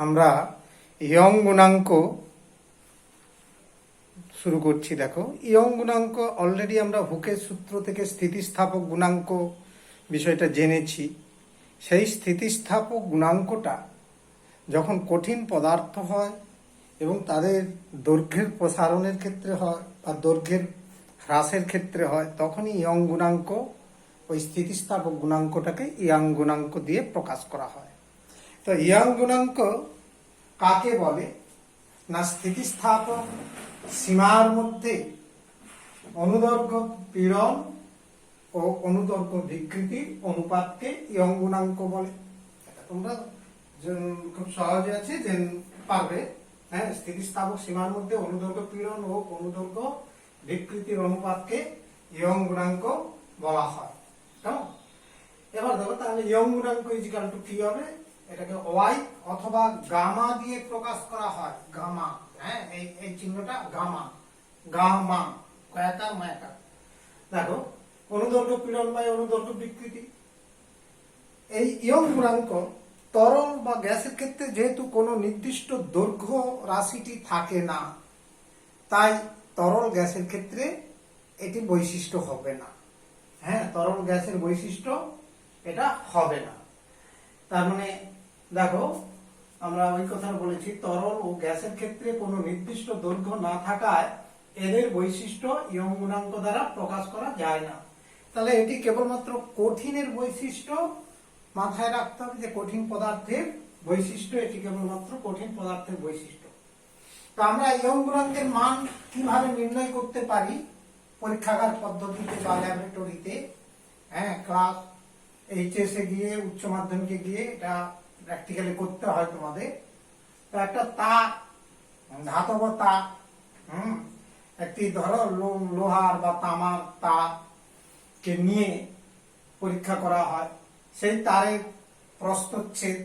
আমরা ইয়ং গুণাঙ্ক শুরু করছি। দেখো, ইয়ং গুণাঙ্ক অলরেডি আমরা হুকের সূত্র থেকে স্থিতিস্থাপক গুণাঙ্ক বিষয়টা জেনেছি। সেই স্থিতিস্থাপক গুণাঙ্কটা যখন কঠিন পদার্থ হয় এবং তাদের দৈর্ঘ্যের প্রসারণের ক্ষেত্রে হয় বা দৈর্ঘ্যের হ্রাসের ক্ষেত্রে হয়, তখনই ইয়ং গুণাঙ্ক ওই স্থিতিস্থাপক গুণাঙ্কটাকে ইয়ং গুণাঙ্ক দিয়ে প্রকাশ করা হয়। তো ইয়ং গুণাঙ্ক কাকে বলে না, স্থিতিস্থাপক সীমার মধ্যে অনুদৈর্ঘ্য পীড়ন ও অনুদৈর্ঘ্য বিকৃতির অনুপাতকে ইয়ং গুণাঙ্ক বলে। তোমরা খুব সহজে আছে যে পারবে। হ্যাঁ, স্থিতিস্থাপক সীমার মধ্যে অনুদৈর্ঘ্য পীড়ন ও অনুদৈর্ঘ্য বিকৃতির অনুপাতকে ইয়ং গুণাঙ্ক বলা হয়। কেমন? এবার দেখো, তাহলে ইয়ং গুণাঙ্ক ইজিক্যাল টু কি হবে? এটাকে ওয়াই অথবা গামা দিয়ে প্রকাশ করা হয়। গামা, হ্যাঁ, এই চিহ্নটা গামা, গামা কয়াকার মায়াকার। দেখো, অনুদৈর্ঘ্য পীড়ন বাই অনুদৈর্ঘ্য বিকৃতি। এই ইয়ং গুণাঙ্ক তরল বা গ্যাসের ক্ষেত্রে যেহেতু কোনো নির্দিষ্ট দৈর্ঘ্য রাশিটি থাকে না, তাই তরল গ্যাসের ক্ষেত্রে এটি বৈশিষ্ট্য হবে না। হ্যাঁ, তরল গ্যাসের বৈশিষ্ট্য এটা হবে না। তার মানে দেখো, আমরা ওই কথা বলেছি, তরল ও গ্যাসের ক্ষেত্রে কোনো নির্দিষ্ট দৈর্ঘ্য না থাকায় এদের বৈশিষ্ট্য ইয়ং গুণাঙ্ক দ্বারা প্রকাশ করা যায় না। তাহলে এটি কেবলমাত্র কঠিনের বৈশিষ্ট্য। মাথায় রাখতে হবে যে কঠিন পদার্থের বৈশিষ্ট্য, এটি কেবলমাত্র কঠিন পদার্থের বৈশিষ্ট্য। তো আমরা ইয়ং গুণাঙ্কের মান কিভাবে নির্ণয় করতে পারি? পরীক্ষাগার পদ্ধতিতে বা ল্যাবরেটরিতে। হ্যাঁ, ক্লাস এইচএসে গিয়ে, উচ্চ মাধ্যমিকে গিয়ে এটা প্র্যাকটিক্যালি করতে হয় তোমাদের। তো একটা তার, ধাতব তার, একটি ধরো লোহার বা তামার তারকে নিয়ে পরীক্ষা করা হয়। সেই তারের প্রস্থচ্ছেদ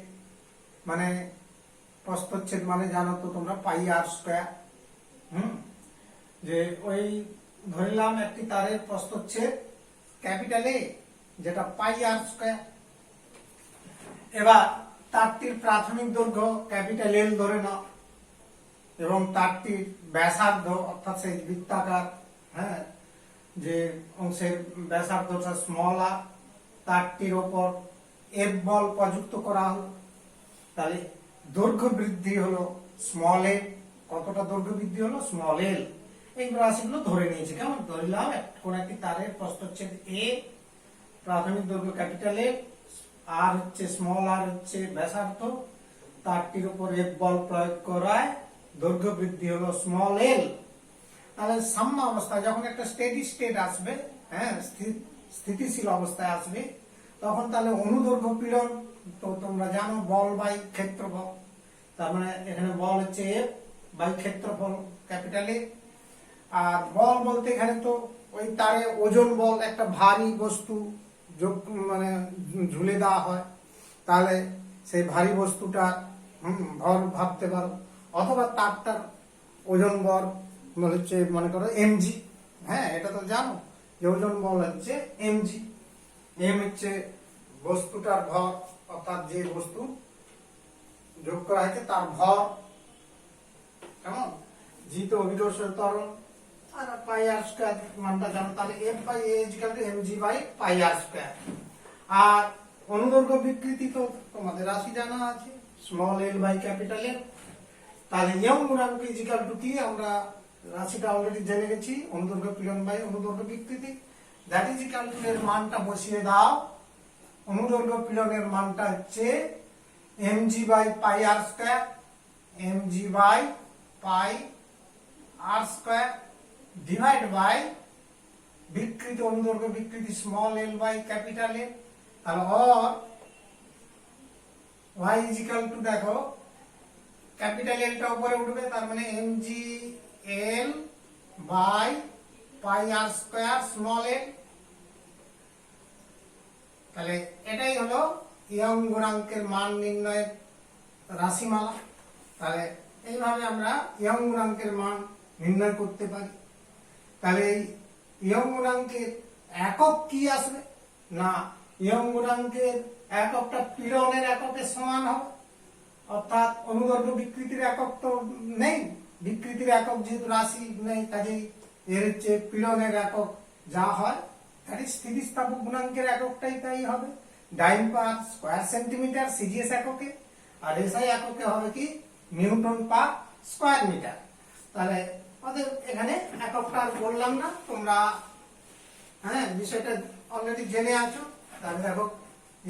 মানে জানো তো তোমরা, পাই আর স্কয়ার। যে ওই ধরলাম একটি তারের প্রস্থচ্ছেদ ক্যাপিটাল এ, যেটা পাই আর স্কয়ার। এবার তারটির প্রাথমিক দৈর্ঘ্য ক্যাপিটাল এল ধরে নাও, এবং তারটির ব্যাসার্ধ অর্থাৎ সেই বৃত্তাকার, হ্যাঁ, যে অংশের ব্যাসার্ধটা স্মল আর, তারটির ওপর এফ বল প্রযুক্ত করা হলো। তাহলে দৈর্ঘ্য বৃদ্ধি হলো স্মল এল। কতটা দৈর্ঘ্য বৃদ্ধি হলো? স্মল এল। এই রাশিগুলো ধরে নিয়েছে। কেমন? ধরলাম কোন একটি তারের প্রস্থচ্ছেদ এ, প্রাথমিক দৈর্ঘ্য ক্যাপিটাল এ, আর হচ্ছে স্মল আর হচ্ছে ব্যাসার্ধ, তারটির উপর এফ বল প্রয়োগ করায় দৈর্ঘ্য বৃদ্ধি হলো স্মল এল। তাহলে সাম্য অবস্থায় যখন একটা স্টেডি স্টেট আসবে, হ্যাঁ, স্থিতিশীল অবস্থায় আসবে, তখন তাহলে অনুদৈর্ঘ্য পীড়ন তো তোমরা জানো, বল বাই ক্ষেত্রফল। তার মানে এখানে বল হচ্ছে এফ বাই ক্ষেত্রফল ক্যাপিটাল এ। আর বল বলতে এখানে তো ওই তারে ওজন বল, একটা ভারী বস্তু মানে ঝুলে দেওয়া হয়, তাহলে সেই ভারী বস্তুটা ভর ভাবতে পারো। অথবা তারটার ওজন বল হচ্ছে, মনে করো এমজি। হ্যাঁ, এটা তো জানো যে ওজন বল হচ্ছে এমজি। এম হচ্ছে বস্তুটার ভর, অর্থাৎ যে বস্তু যোগ করা হয়েছে তার ভর। কেমন? জি তো অভিকর্ষণ ত্বরণ, আর পাই আর স্কয়ার মানটা জানো। তাহলে F by A equal to MG by pi R square. আর অনুদৈর্ঘ্য বিকৃতি তো তোমাদের রাশি জানা আছে, small L by capital L. তাহলে ইয়ং গুণাঙ্ক ইকুয়াল টু কি? আমরা রাশিটা অলরেডি জেনে গেছি, অনুদৈর্ঘ্য পীড়ন বাই অনুদৈর্ঘ্য বিকৃতি। দ্যাট ইজ ইকুয়াল টু এর মানটা বসিয়ে দাও। অনুদৈর্ঘ্য পীড়নের মানটা হচ্ছে MG by pi R square, MG by pi R square divide by বিকৃতি, অনুদৈর্ঘ্য বিকৃতি small L by capital L. তাহলে or y is equal to, দেখো ক্যাপিটাল এলটা উপরে উঠবে, তার মানে MG L by pi R square small L. তাহলে এটাই হলো ইয়ং গুণাঙ্কের মান নির্ণয়ের রাশিমালা। তাহলে এইভাবে আমরা ইয়ং গুণাঙ্কের মান নির্ণয় করতে পারি। তাহলে এই ইয়ং গুণাঙ্কের একক কি আসবে? না, ইয়ং গুণাঙ্কের এককটা পীড়নের এককের সমান হবে। অর্থাৎ অনুদৈর্ঘ্য বিকৃতির একক তো নেই, বিকৃতির একক যেহেতু রাশি নেই, কাজেই এর হচ্ছে পীড়নের একক যা হয় দ্যাট ইজ স্থিতিস্থাপক গুণাঙ্কের এককটাই তাই হবে ডাইন পার স্কয়ার সেন্টিমিটার সিজিএস এককে, আর এসআই এককে হবে কি নিউটন পার স্কয়ার মিটার। তাহলে ওদের এখানে এককটা আর বললাম না, তোমরা বিষয়টা অলরেডি জেনে আছো। তাহলে দেখো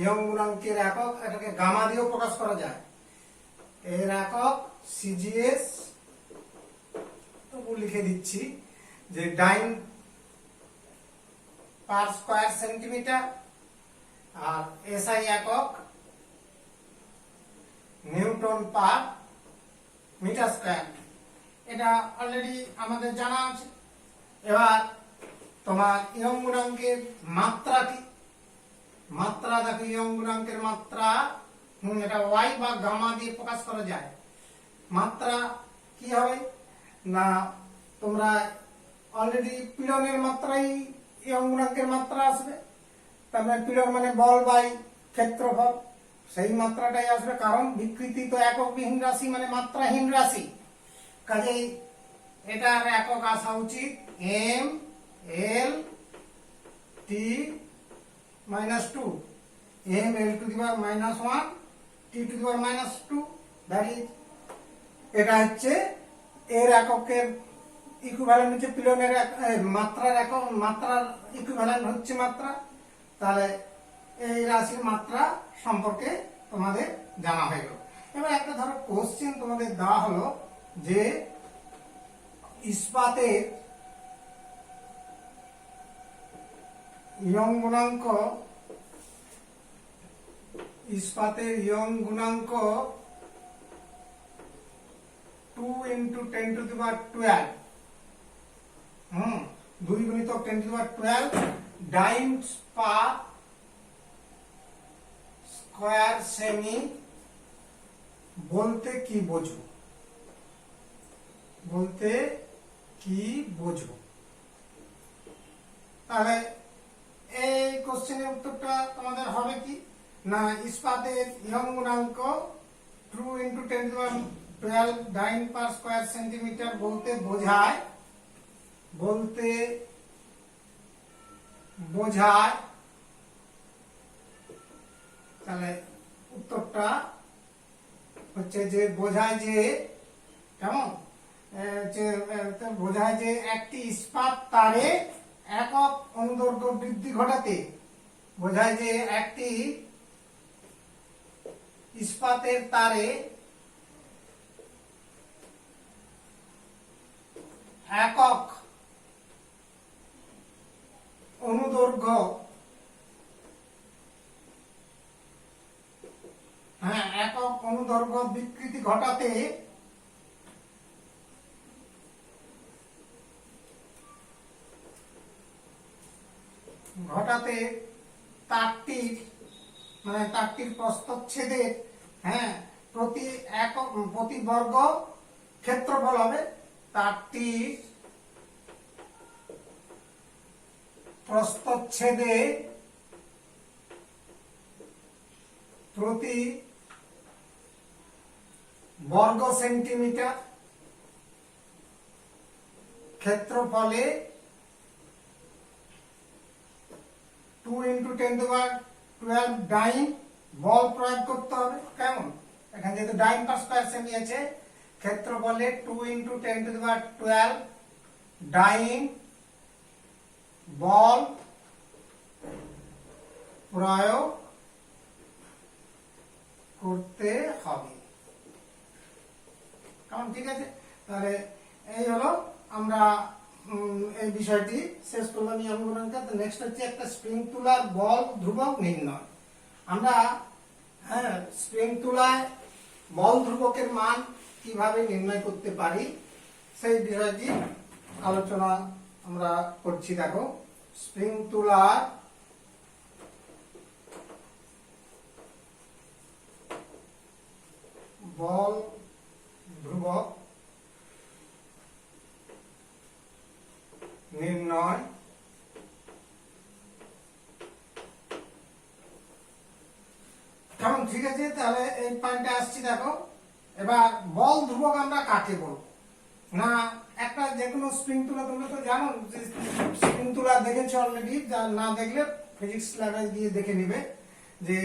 ইয়ং গুণাঙ্কের একক, এটাকে গামা দিয়েও প্রকাশ করা যায়। এর একক সিজিএস, তবু লিখে দিচ্ছি যে ডাইন পার স্কয়ার সেন্টিমিটার, আর এসআই একক নিউটন পার মিটার স্কয়ার। এটা অলরেডি আমাদের জানা আছে। এবার তোমার ইয়ং গুণাঙ্কের মাত্রা কি? মাত্রা দেখো, ইয়ং গুণাঙ্কের মাত্রা এটা ওয়াই বা গামা দিয়ে প্রকাশ করা যায়। মাত্রা কি হবে না, তোমরা অলরেডি পীড়নের মাত্রাই ইয়ং গুণাঙ্কের মাত্রা আসবে। তার মানে পীড়ন মানে বল বাই ক্ষেত্রফল, সেই মাত্রাটাই আসবে, কারণ বিকৃতি তো এককবিহীন রাশি মানে মাত্রাহীন রাশি। কাজেই এটার একক আসা উচিত M L T minus two, M L to the power minus one T to the power minus two. That is, এটা হচ্ছে এর এককের ইকুইভ্যালেন্ট হচ্ছে পীড়নের মাত্রার একক, মাত্রার ইকুইভ্যালেন্ট হচ্ছে মাত্রা। তাহলে এই রাশির মাত্রা সম্পর্কে তোমাদের জানা হয়ে গেল। এবার একটা ধরো কোশ্চেন তোমাদের দেওয়া হলো যে ইস্পাতের ইয়ং গুণাঙ্ক, ইস্পাতের ইয়ং গুণাঙ্ক 2 into 10 to the power 12, 2 গুণিতক 10 to the power 12 dyne per square সেমি বলতে কি বোঝো? বলতে কি বোঝো? তাহলে এই কোশ্চেনের উত্তরটা তোমাদের হবে কি না, ইস্পাতের ইয়ং গুণাঙ্ক 2 into 10 to the power 12 dyne per square centimetre বলতে বোঝায়, বলতে বোঝায়। তাহলে উত্তরটা হচ্ছে যে বোঝায় যে কেমন, বোঝায় যে একটি ইস্পাত তারে একক অনুদৈর্ঘ্য বৃদ্ধি ঘটাতে, বোঝায় যে একটি ইস্পাতের তারে একক অনুদৈর্ঘ্য, একক অনুদৈর্ঘ্য বিকৃতি ঘটাতে তারটির মানে তারটির প্রস্থচ্ছেদের প্রতি বর্গ ক্ষেত্রফল হবে, তারটির প্রস্থচ্ছেদে প্রতি বর্গ সেন্টিমিটার ক্ষেত্রফলে 2 into 10 to the power 12 dyne বল প্রয়োগ করতে হবে। কেমন, এখানে যেহেতু ডাইন পার স্কয়ার সেমি আছে, ক্ষেত্রফলে 2 into 10 to the power 12 dyne বল প্রয়োগ করতে হবে। কেমন, ঠিক আছে? তাহলে এই হলো, আমরা এই বিষয়টি শেষ করলাম ইয়ং গুণাঙ্ক। নেক্সট হচ্ছে একটা স্প্রিং তুলার বল ধ্রুবক নির্ণয়। আমরা স্প্রিং তুলায় বল ধ্রুবকের মান কিভাবে নির্ণয় করতে পারি সেই বিষয়টি আলোচনা আমরা করছি। দেখো, স্প্রিং তুলার বল ধ্রুবক নির্ণয় কেমন, ঠিক আছে, তাহলে এই পয়েন্টে আসছি। দেখো এবার বল ধ্রুবক আমরা কাকে বলবো? না, একটা যে কোনো স্প্রিং তুলা, তোমরা তো জানো যে স্প্রিং তুলা দেখেছো অলরেডি, যা না দেখলে ফিজিক্স ল্যাবে গিয়ে দেখে নিবে যে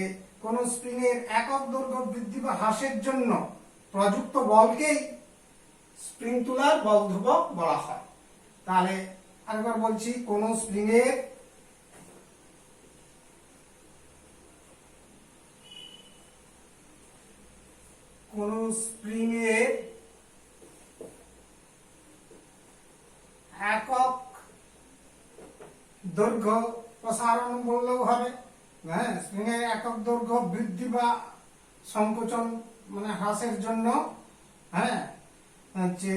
কোন স্প্রিং এর একক দৈর্ঘ্য বৃদ্ধি বা হ্রাসের জন্য প্রযুক্ত বলকেই স্প্রিং তুলার বল ধ্রুবক বলা হয়। তাহলে আরেকবার বলছি, কোন স্প্রিং এর একক দৈর্ঘ্য প্রসারণ বললেও হবে, হ্যাঁ, স্প্রিং এর একক দৈর্ঘ্য বৃদ্ধি বা সংকোচন মানে হ্রাসের জন্য, হ্যাঁ, হচ্ছে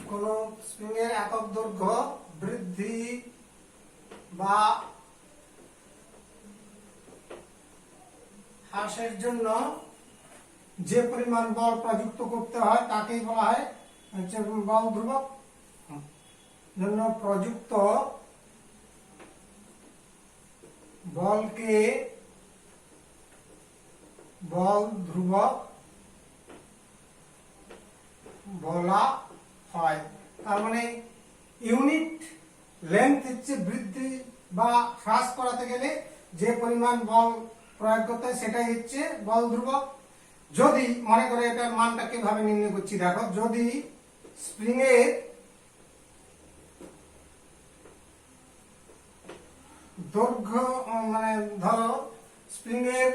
কোন স্প্রিং এর একক দৈর্ঘ্য বৃদ্ধি বা হ্রাসের জন্য যে পরিমাণ বল প্রযুক্ত করতে হয় তাকেই বলা হয় হচ্ছে বল ধ্রুবক। জন্য প্রযুক্ত বলকে বল ধ্রুবক বলা হয়। তার মানে ইউনিট লেন্থ হচ্ছে বৃদ্ধি বা হ্রাস করাতে গেলে যে পরিমাণ বল প্রয়োগ করতে হয় সেটাই হচ্ছে বল ধ্রুবক। যদি মনে করে এটার মানটা কিভাবে নির্ণয় করছি, দেখো, যদি স্প্রিং এর দৈর্ঘ্য মানে ধরো স্প্রিং এর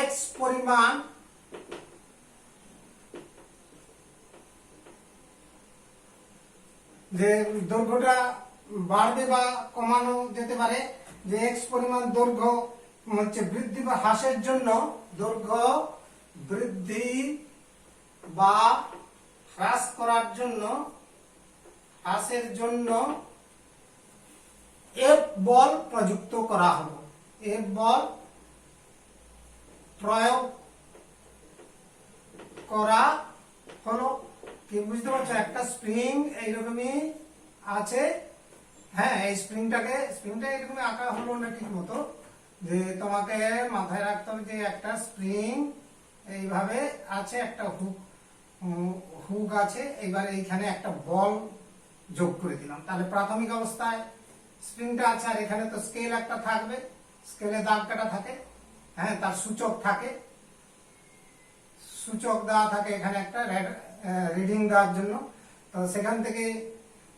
এক্স পরিমাণ যে দৈর্ঘ্যটা বাড়বে বা কমানো যেতে পারে, যে এক্স পরিমাণ দৈর্ঘ্য হচ্ছে বৃদ্ধি বা হ্রাসের জন্য, দৈর্ঘ্য বৃদ্ধি বা হ্রাস করার জন্য, হ্রাসের জন্য এফ বল প্রযুক্ত করা হলো। এফ বল প্রয়োগ করা হলো। কি বুঝতে পারছো? একটা স্প্রিং এইরকমই আছে, হ্যাঁ, এই স্প্রিংটা এরকমই আঁকা হলো না ঠিক মতো, যে তোমাকে মাথায় রাখতে হবে যে একটা স্প্রিং এইভাবে আছে, একটা হুক আছে, এবার এইখানে একটা বল যোগ করে দিলাম। তাহলে প্রাথমিক অবস্থায় স্প্রিংটা আছে, আর এখানে তো স্কেল একটা থাকবে, স্কেলে দাগ কাটা থাকে, হ্যাঁ, তার সূচক থাকে, সূচক দেওয়া থাকে এখানে একটা রিডিং দেওয়ার জন্য। তো সেখান থেকে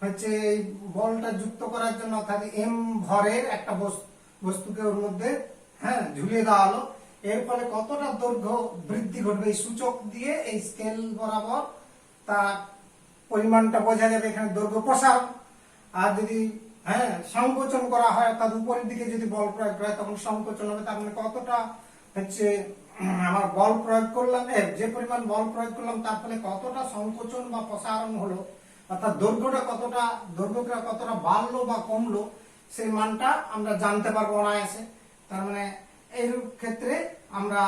হচ্ছে এই বলটা যুক্ত করার জন্য, অর্থাৎ এম ভরের একটা বস্তুকে ওর মধ্যে, হ্যাঁ, ঝুলিয়ে দেওয়া হলো। এর ফলে কতটা দৈর্ঘ্য বৃদ্ধি ঘটবে এই সূচক দিয়ে, এই স্কেল বরাবর তার পরিমাণটা বোঝা যাবে, এখানে দৈর্ঘ্য প্রসারণ। আর যদি, হ্যাঁ, সংকোচন করা হয়, অর্থাৎ উপরের দিকে যদি বল প্রয়োগ করা হয় তখন সংকোচন হবে। তার মানে কতটা হচ্ছে আমার বল প্রয়োগ করলাম, যে পরিমাণ বল প্রয়োগ করলাম তার ফলে কতটা সংকোচন বা প্রসারণ হলো, অর্থাৎ দৈর্ঘ্যটা কতটা বাড়লো বা কমলো, সেই মানটা আমরা জানতে পারবো অনায়াসে। তার মানে এইরূপ ক্ষেত্রে আমরা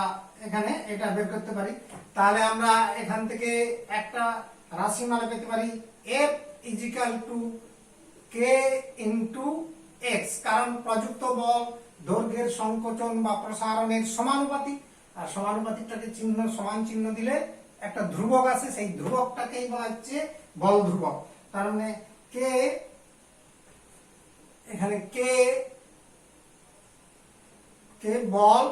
এখানে এটা বের করতে পারি। তাহলে আমরা এখান থেকে একটা রাশিমালা পেতে পারি, F = K * X, কারণ প্রযুক্ত বল দৈর্ঘ্যের সংকোচন বা প্রসারণের সমানুপাতিক, আর সমানুপাতিকটাকে সমান চিহ্ন দিলে একটা ধ্রুবক আছে, সেই ধ্রুবকটাকেই বলা হচ্ছে বল ধ্রুবক। তার মানে এখানে কে বল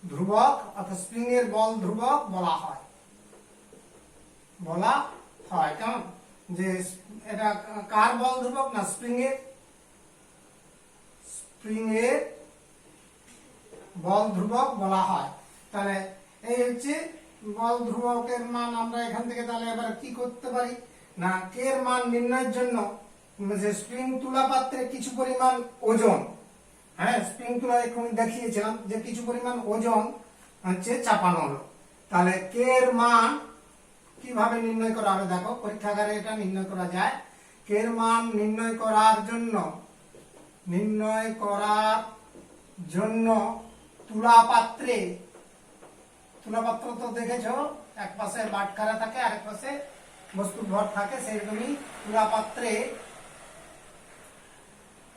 ধ্রুবক, অর্থাৎ স্প্রিং এর বল ধ্রুবক বলা হয়। কেমন, যে এটা কার বল ধ্রুবক? না, স্প্রিং এর বল ধ্রুবক বলা হয়। তাহলে এই হচ্ছে বল ধ্রুবকের মান। আমরা এখান থেকে তাহলে এবার কি করতে পারি না, কে এর মান নির্ণয়ের জন্য যে স্প্রিং তুলা পাত্রে কিছু পরিমাণ ওজন, হ্যাঁ, স্প্রিং তুলা এখন দেখিয়েছিলাম যে কিছু পরিমাণ ওজন হচ্ছে চাপানো হলো। তাহলে কে এর মান কিভাবে নির্ণয় করা হবে? দেখো, পরীক্ষাগারে এটা নির্ণয় করা যায়। কে এর মান নির্ণয় করার জন্য তুলা পাত্র তো দেখেছো, এক পাশে বাটখারা থাকে, আরেক পাশে বস্তুর ভর থাকে, সেরকমই তুলা পাত্রে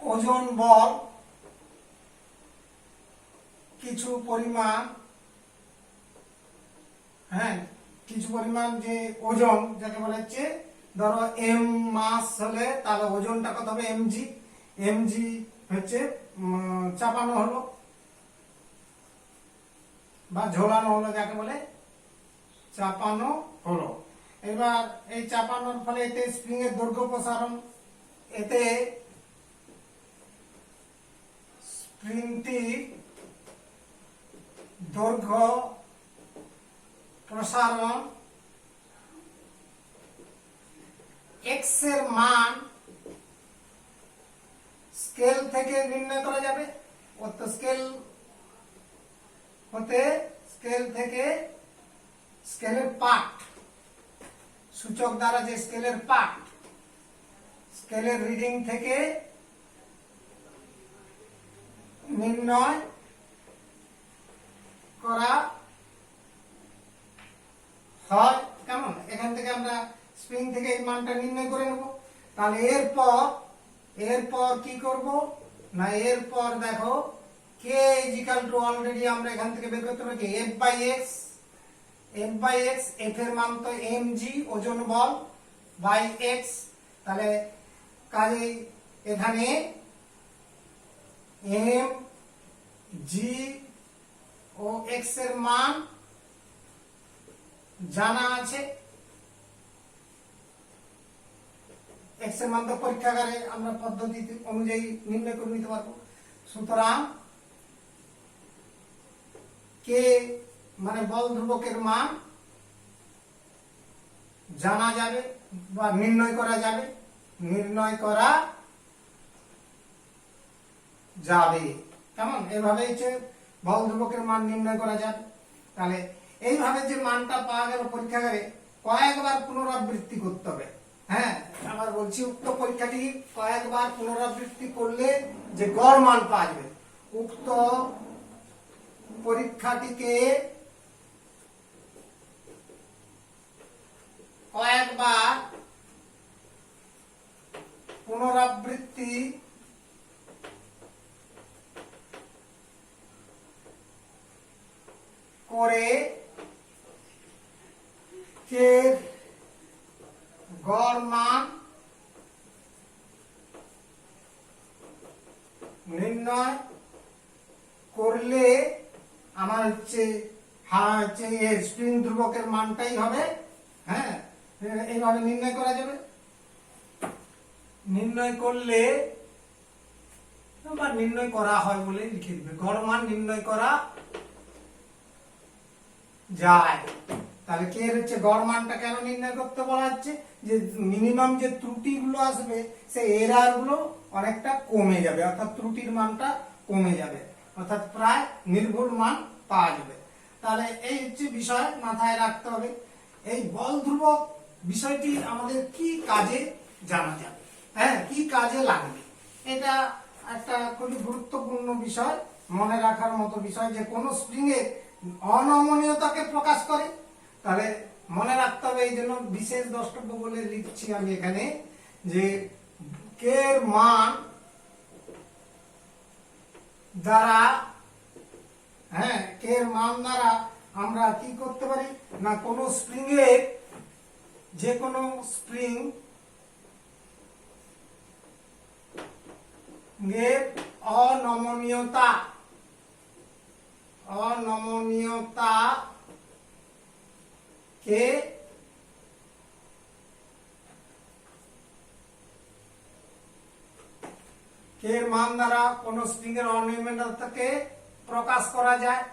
ওজন বল কিছু পরিমাণ, হ্যাঁ কিছু পরিমাণ যে ওজন যাকে বলা হচ্ছে, ধরো এম মাস হলে তাহলে ওজনটা কত হবে এমজি, এমজি হচ্ছে চাপানো হলো বা ঝোলানো হলো, যাকে বলে চাপানো হলো। এবার এই চাপানোর ফলে এতে স্প্রিং এর দৈর্ঘ্য প্রসারণ, এতে স্প্রিংটি দৈর্ঘ্য প্রসারণ, এক্স এর মান স্কেল থেকে নির্ণয় করা যাবে। অর্থাৎ স্কেল হতে স্কেল থেকে স্কেলের পার্ট, সূচক দ্বারা যে স্কেলের পার্ট, স্কেলের রিডিং থেকে নির্ণয় করা হয়। কেমন, এখান থেকে আমরা স্প্রিং থেকে এই মানটা নির্ণয় করে নেব। তাহলে এরপর কি করব না, এরপর দেখো K is equal to, already আমরা এখান থেকে বের করতে পারি F by X, F by X, F এর মান তো এম জি ওজন বল বাই এক্স। তাহলে কাজেই এখানে এম জি ও এক্স এর মান জানা আছে। এক্স এর মান তো পরীক্ষাগারে আমরা পদ্ধতি অনুযায়ী নির্ণয় করে নিতে পারবো। সুতরাং কে মানে বল ধ্রুবকের মান জানা যাবে বা নির্ণয় করা যাবে, নির্ণয় করা যাবে। কেমন, এভাবে হচ্ছে বল ধ্রুবকের মান নির্ণয় করা যাবে। তাহলে এইভাবে যে মানটা পাওয়া গেল পরীক্ষাগারে কয়েকবার পুনরাবৃত্তি করতে হবে। হ্যাঁ, আবার বলছি, উক্ত পরীক্ষাটি কয়েকবার পুনরাবৃত্তি করলে যে গড় মান পাওয়া যাবে। উক্ত পরীক্ষাটিকে কয়েকবার পুনরাবৃত্তি করে কে গড় মান নির্ণয় করলে আমার হচ্ছে স্প্রিং ধ্রুবকের মানটাই হবে। হ্যাঁ, এইভাবে নির্ণয় করা যাবে। নির্ণয় করলে বা নির্ণয় করা হয় বলে লিখে দিবে, গড় মান নির্ণয় করা যায়। তাহলে কে হচ্ছে গড় মানটা কেন নির্ণয় করতে বলা হচ্ছে, যে মিনিমাম যে ত্রুটিগুলো আসবে সেই এরার গুলো অনেকটা কমে যাবে, অর্থাৎ ত্রুটির মানটা কমে যাবে, অর্থাৎ প্রায় নির্ভুল মান পাওয়া যাবে। তাহলে এই হচ্ছে বিষয় মাথায় রাখতে হবে। এই বল ধ্রুবক বিষয়টি আমাদের কি কাজে জানা যাবে, হ্যাঁ কি কাজে লাগবে, এটা একটা খুবই গুরুত্বপূর্ণ বিষয়, মনে রাখার মতো বিষয়, যে কোন স্প্রিং এর অনমনীয়তাকে প্রকাশ করে। তাহলে মনে রাখতে হবে, এই জন্য বিশেষ দ্রষ্টব্য বলে লিখছি আমি এখানে, যে কে এর মান দ্বারা, হ্যাঁ কে এর মান দ্বারা আমরা কি করতে পারি না, কোন স্প্রিং এর, যে কোনো স্প্রিং এর অনমনীয়তা কে এর মান দ্বারা কোন স্প্রিং এর অনিয়মিততাকে প্রকাশ করা যায়,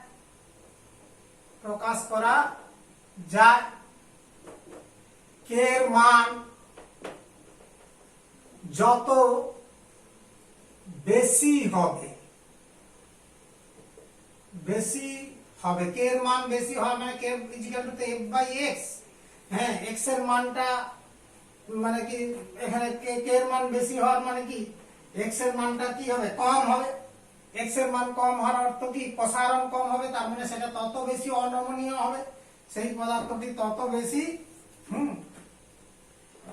কে এর মান যত বেশি হবে, কে এর মান বেশি হয় মানে K equal to F by X. হ্যাঁ, এক্স এর মানটা মানে কি, এখানে কে এর মান বেশি হওয়ার মানে কি, এক্স এর মানটা কি হবে, কম হবে। এক্স এর মান কম হওয়ার অর্থ কি, প্রসারণ কম হবে, তার মানে সেটা তত বেশি অনমনীয় হবে, সেই পদার্থটি তত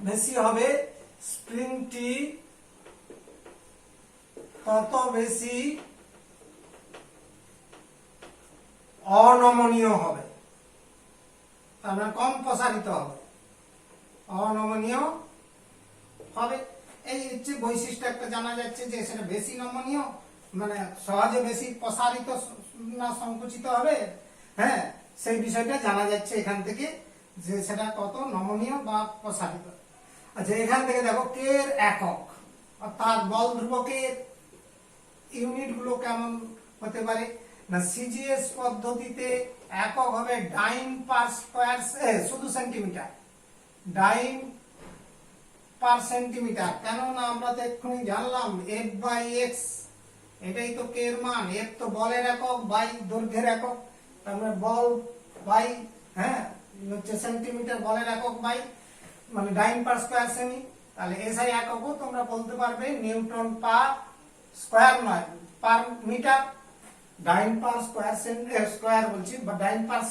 বেশি হবে, স্প্রিংটি তত বেশি অনমনীয় হবে, তার মানে কম প্রসারিত হবে, অনমনীয় হবে। এই হচ্ছে বৈশিষ্ট্য একটা জানা যাচ্ছে যে সেটা বেশি নমনীয়, মানে সহজে বেশি প্রসারিত না সংকুচিত হবে, হ্যাঁ সেই বিষয়টা জানা যাচ্ছে এখান থেকে যে সেটা কত নমনীয় বা প্রসারিত। আচ্ছা, এখান থেকে দেখো কে এর একক অর্থাৎ বল ধ্রুবকের ইউনিট গুলো কেমন হতে পারে না, সিজিএস পদ্ধতিতে একক হবে ডাইন পার স্কয়ার, শুধু সেন্টিমিটার, ডাইন পার সেন্টিমিটার। কেননা আমরা তো এক্ষুনি জানলাম এফ বাই এক্স, এটাই তো কে এর মান, এফ তো বলের একক বাই দৈর্ঘ্যের একক, তার মানে বল বাই হ্যাঁ হচ্ছে সেন্টিমিটার বলের একক বাই মানে ডাইন পার স্কয়ার সেমি। তাহলে এসআই এককও তোমরা বলতে পারবে নিউটন পার স্কয়ার, নয় পার মিটার, ডাইন পার স্কয়ার স্কয়ার বলছি বা ডাইন পার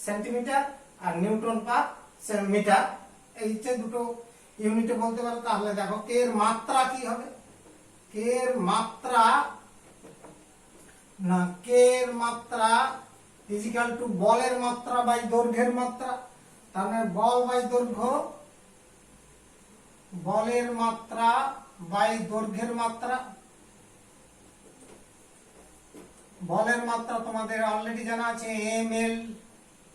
সেন্টিমিটার আর নিউটন পার মিটার, এই হচ্ছে দুটো ইউনিটে বলতে পারো। তাহলে দেখো কে এর মাত্রা কি হবে, কে এর মাত্রা না, কে এর মাত্রা ইজিক্যাল টু বলের মাত্রা বাই দৈর্ঘ্যের মাত্রা। তার মানে বল বাই দৈর্ঘ্য, বলের মাত্রা বাই দৈর্ঘ্যের মাত্রা। বলের মাত্রা তোমাদের অলরেডি জানা আছে M L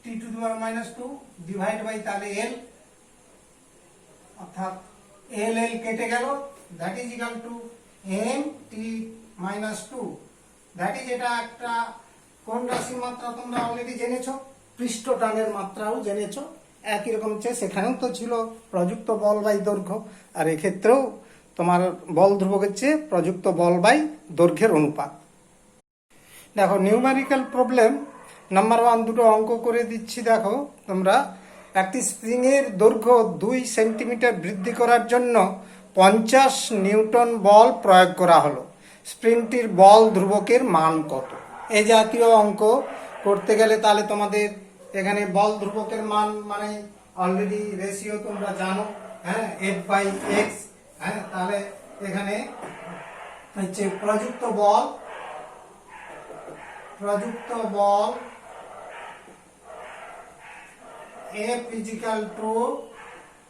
T to the power -2 divide by তাহলে এল, অর্থাৎ এল এল কেটে গেল, that is equal to M T -2। That is, এটা একটা কোন রাশির মাত্রা তোমরা অলরেডি জেনেছো, পৃষ্ঠটানের মাত্রাও জেনেছো, একই রকম হচ্ছে সেখানেও তো ছিল প্রযুক্ত বল বাই দৈর্ঘ্য, আর এক্ষেত্রেও তোমার বল ধ্রুবক হচ্ছে প্রযুক্ত বল বাই দৈর্ঘ্যের অনুপাত। দেখো নিউমেরিক্যাল প্রবলেম নাম্বার 1 দুটো অঙ্ক করে দিচ্ছি। দেখো তোমরা, একটি স্প্রিং এর দৈর্ঘ্য 2 সেন্টিমিটার বৃদ্ধি করার জন্য 50 নিউটন বল প্রয়োগ করা হলো, স্প্রিংটির বল ধ্রুবকের মান কত? এই জাতীয় অঙ্ক করতে গেলে তাহলে তোমাদের এখানে বল ধ্রুবকের মান মানে অলরেডি রেশিও তোমরা জানো, হ্যাঁ এফ বাই এক্স, হ্যাঁ তাহলে এখানে হচ্ছে প্রযুক্ত বল এফ ইজিক্যাল টু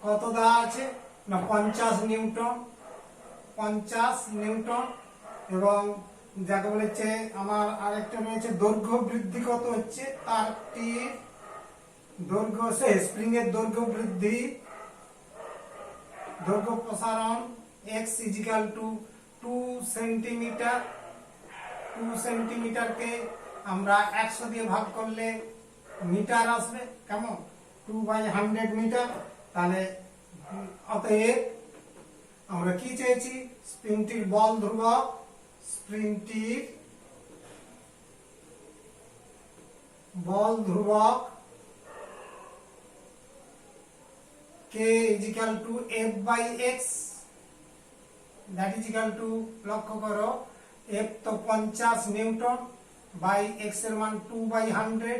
কত দেওয়া আছে না 50 নিউটন, 50 নিউটন, এবং যাকে বলেছে আমার আরেকটা রয়েছে দৈর্ঘ্য বৃদ্ধি কত হচ্ছে, তারটির দৈর্ঘ্য স্প্রিং এর দৈর্ঘ্য বৃদ্ধি, দৈর্ঘ্য প্রসারণ এক্স ইজিক্যাল টু 2 সেন্টিমিটার, 2 সেন্টিমিটারকে আমরা 100 দিয়ে ভাগ করলে মিটার আসবে, কেমন 2/100 মিটার। তাহলে অতএব আমরা কি চেয়েছি, স্প্রিংটির বল ধ্রুবক, স্প্রিংটির বল ধ্রুবক K equal to F by X, that is equal to, লক্ষ্য করো এফ তো 50 নিউটন বাই এক্স এর মান 2/100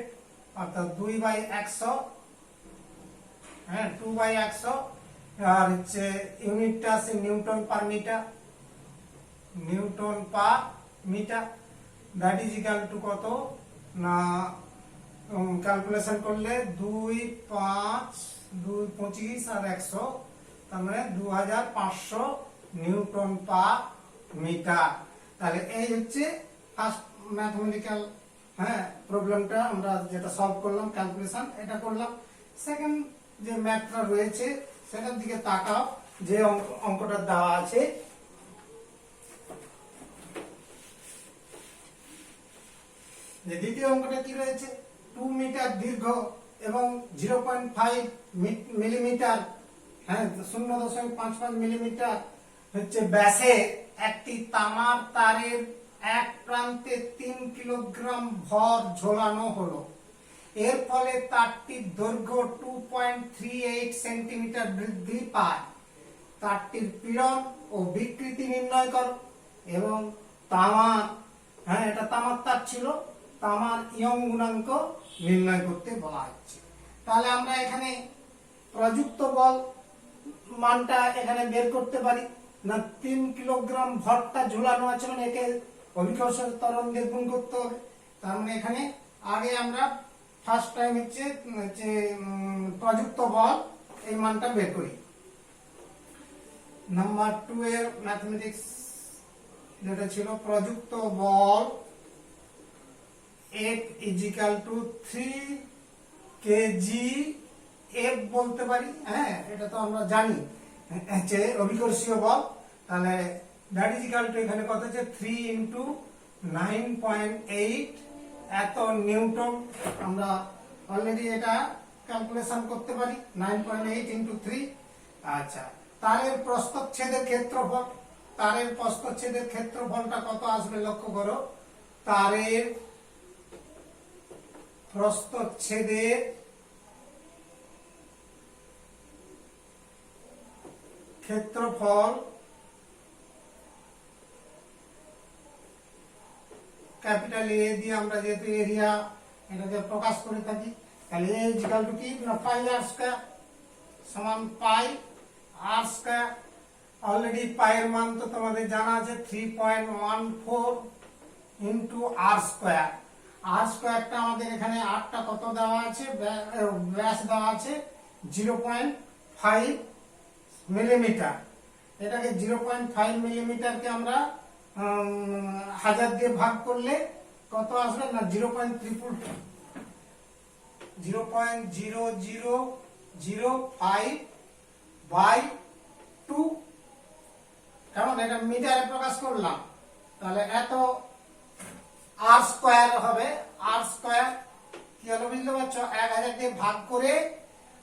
অর্থাৎ 2/100, হ্যাঁ 2/100, আর হচ্ছে ইউনিটটা আছে newton per metre, newton per metre, that is equal to কত না ক্যালকুলেশন করলে 2, 5, 2, 25 আর 100, তার মানে 2500 নিউটন পার মিটার। তাহলে এই হচ্ছে ফার্স্ট ম্যাথমেটিক্যাল হ্যাঁ প্রবলেমটা আমরা যেটা সলভ করলাম, ক্যালকুলেশন এটা করলাম। সেকেন্ড যে ম্যাথটা রয়েছে সেটার দিকে তাকাও, যে অঙ্কটা দেওয়া আছে যে দ্বিতীয় অঙ্কটা কি রয়েছে, 2 মিটার দীর্ঘ এবং 0.5 মিলিমিটার, হ্যাঁ 0.55 মিলিমিটার হচ্ছে ব্যাসে একটি তামার তারের এক প্রান্তে 3 কিলোগ্রাম ভর ঝোলানো হলো। এর ফলে তারটির দৈর্ঘ্য 2.38 সেন্টিমিটার বৃদ্ধি পায়। তারটির পীড়ন ও বিকৃতি নির্ণয় করো এবং তামার, হ্যাঁ এটা তামার তার ছিল, তামার ইয়ং গুণাঙ্ক নির্ণয় করতে বলা হচ্ছে। তাহলে আমরা এখানে প্রযুক্ত বল মানটা এখানে বের করতে পারি না, 3 কিলোগ্রাম ভরটা ঝুলানো আছে মানে একে অভিকর্ষ ত্বরণ দিয়ে গুণ করতে হবে। তার মানে এখানে আগে আমরা ফার্স্ট টাইম হচ্ছে যে প্রযুক্ত বল এই মানটা বের করি। নাম্বার 2 এর ম্যাথমেটিক্স যেটা ছিল প্রযুক্ত বল F = 3 কেজি F বলতে পারি। হ্যাঁ, এটা তো আমরা জানি যে অভিকর্ষীয় বল। তাহলে দ্যাট ইজ ইকুয়াল টু এখানে কত হচ্ছে 3 × 9.8 এত নিউটন। আমরা অলরেডি এটা ক্যালকুলেশন করতে পারি 9.8 × 3। আচ্ছা, তারের প্রস্থচ্ছেদের ক্ষেত্রফল, তারের প্রস্থচ্ছেদের ক্ষেত্রফলটা কত আসবে লক্ষ্য করো। তারের প্রস্থচ্ছেদের ক্ষেত্রফল ক্যাপিটাল এ দিয়ে আমরা যেহেতু এরিয়া এটাকে প্রকাশ করে থাকি, তাহলে এ ইকুয়াল টু কি না পাই আর স্কয়ার সমান পাই আর স্কয়ার। অলরেডি পাইয়ের মান তো তোমাদের জানা আছে 3.14 ইনটু আর স্কয়ার। আর স্কয়ারটা আমাদের এখানে আরটা কত দেওয়া আছে, ব্যাস দেওয়া আছে 0.5 মিলিমিটার। এটাকে 0.5 মিলিমিটারকে আমরা 1000 দিয়ে ভাগ করলে কত আসবে না 0.0005/2, কারণ এটা মিটারে প্রকাশ করলাম। তাহলে এত আর স্কয়ার হবে। আর স্কয়ার কি হলো বুঝতে পারছো, 1000 দিয়ে ভাগ করে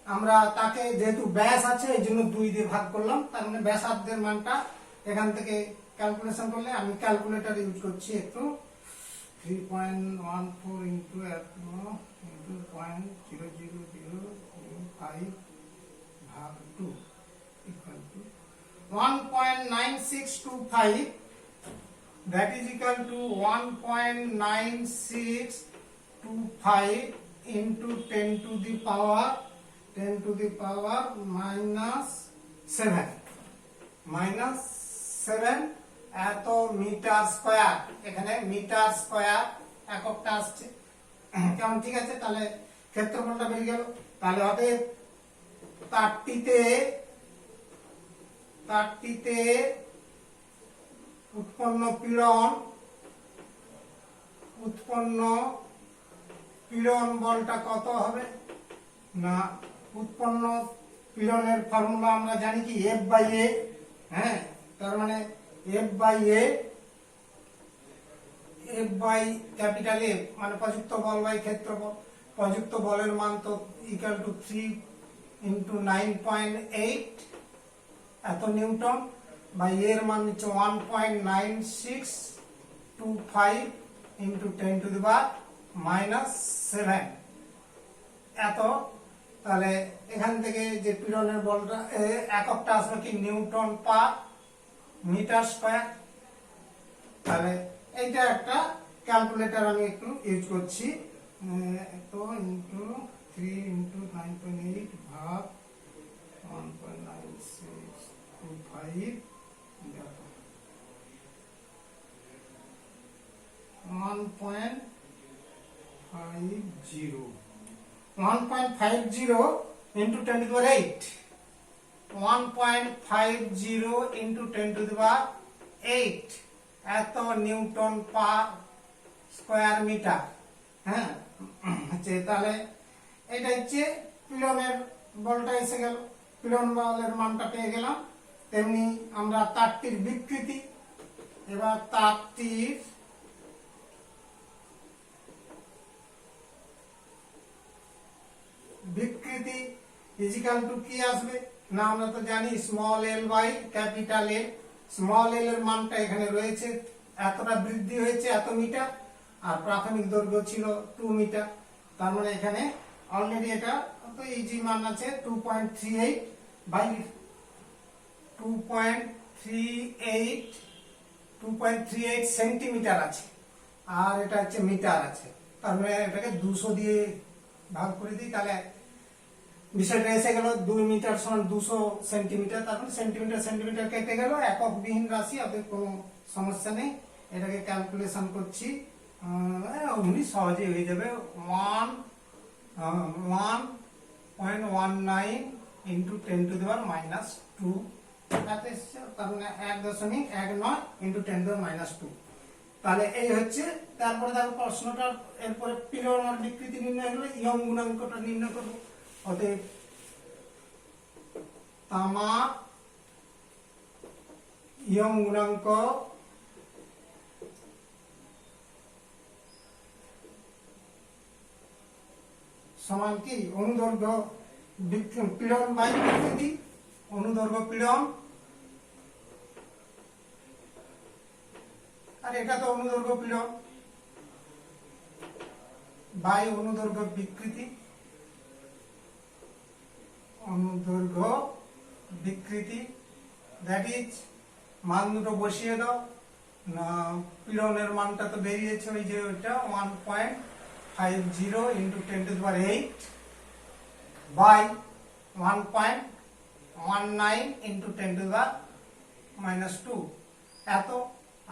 আমরা তাকে যেহেতু ব্যাস আছে এই জন্য 2 দিয়ে ভাগ করলাম। তার মানে ব্যাসার্ধের মানটা এখান থেকে ক্যালকুলেশন করলে, আমি ক্যালকুলেটর ইউজ করছি একটু, 3.14 into 0.0005/2 equal to 1.9625। that is equal to 1.9625 into 10 to the power -7 এত মিটার স্কয়ার। এখানে মিটার স্কয়ার এককটা আসছে, কেমন? ঠিক আছে, তাহলে ক্ষেত্রফলটা বেরিয়ে গেল। তাহলে অতএব তারটিতে উৎপন্ন পীড়ন বলটা কত হবে না, উৎপন্ন পীড়নের ফর্মুলা আমরা জানি কি F/A। হ্যাঁ, তার মানে F/A মানে প্রযুক্ত বল বাই ক্ষেত্রফল। প্রযুক্ত বলের মান তো ইকুয়াল টু 3 × 9.8 এত নিউটন, বাই এর মান হচ্ছে 1.9625 × 10 to the power -7 এত। তাহলে এখান থেকে যে পীড়নের বলটা এককটা আসবে কি নিউটন পার মিটার স্কয়ার। তাহলে এইটা একটা ক্যালকুলেটর আমি একটু ইউজ করছি, তো ইনটু 3 × 9.8 ভাগ 1.9625 1.50 into 10 to the power 8, 1.50 into 10 to the power 8 এত নিউটন পার স্কয়ার মিটার। হ্যাঁ, তাহলে এটা হচ্ছে পীড়নের বলটা এসে গেল, পীড়ন বলের মানটা পেয়ে গেলাম। তেমনি আমরা তারটির বিকৃতি, এবার তারটির বিকৃতি ইজিক্যাল টু কি আসবে না, আমরা তো জানি small L by capital A. Small L এর মানটা এখানে রয়েছে, এতটা বৃদ্ধি হয়েছে এত মিটার, আর প্রাথমিক দৈর্ঘ্য ছিল 2 মিটার। তার মানে এখানে অলরেডি এটা তো ইজি মান আছে 2.38 বাই 2.38 সেন্টিমিটার আছে, আর এটা হচ্ছে মিটার আছে। তার মানে এটাকে 200 দিয়ে ভাগ করে দিই, তাহলে বিষয়টা এসে গেল 2 মিটার সমান 200 সেন্টিমিটার। তারপরে সেন্টিমিটার কেটে গেল, একক বিহীন রাশি, আপনাদের কোনো সমস্যা নেই। এটাকে ক্যালকুলেশন করছি অমনি সহজেই হয়ে যাবে 1.19 ইন্টু 10⁻²। তাতে তার মানে 1.19 ইন্টু 10⁻²। তাহলে এই হচ্ছে। তারপরে দেখো প্রশ্নটার এরপরে পিরনের বিকৃতি নির্ণয় হলে ইয়ং গুণাঙ্কটা নির্ণয় করবো। অতএব তামার ইয়ং গুণাঙ্ক সমান কি অনুদৈর্ঘ্য পীড়ন বাই বিকৃতি, অনুদৈর্ঘ্য পীড়ন, আর এটা তো অনুদৈর্ঘ্য পীড়ন বাই অনুদৈর্ঘ্য বিকৃতি, অনুদৈর্ঘ্য বিকৃতি। দ্যাট ইজ মান দুটো বসিয়ে দাও। পীড়নের মানটা তো বেরিয়েছে ওই যে ওইটা 1.50 ইন্টু 10⁸ বাই 1.19 ইন্টু 10⁻²। এত।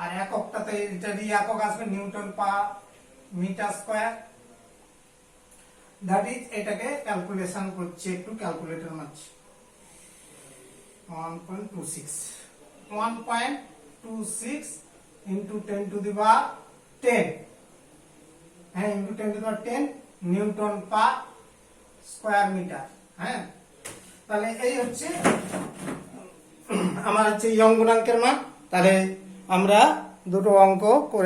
আর এককটাতে এটারই একক আসবে newton per metre square. That is এটাকে ক্যালকুলেশন করছি, একটু ক্যালকুলেটর মারছি। 1.26 ইন্টু 10⁻10, হ্যাঁ into 10⁻10 newton per square metre. হ্যাঁ, তাহলে এই হচ্ছে আমার হচ্ছে ইয়ং গুণাঙ্কের মান। তাহলে আমরা দুটো অঙ্ক করে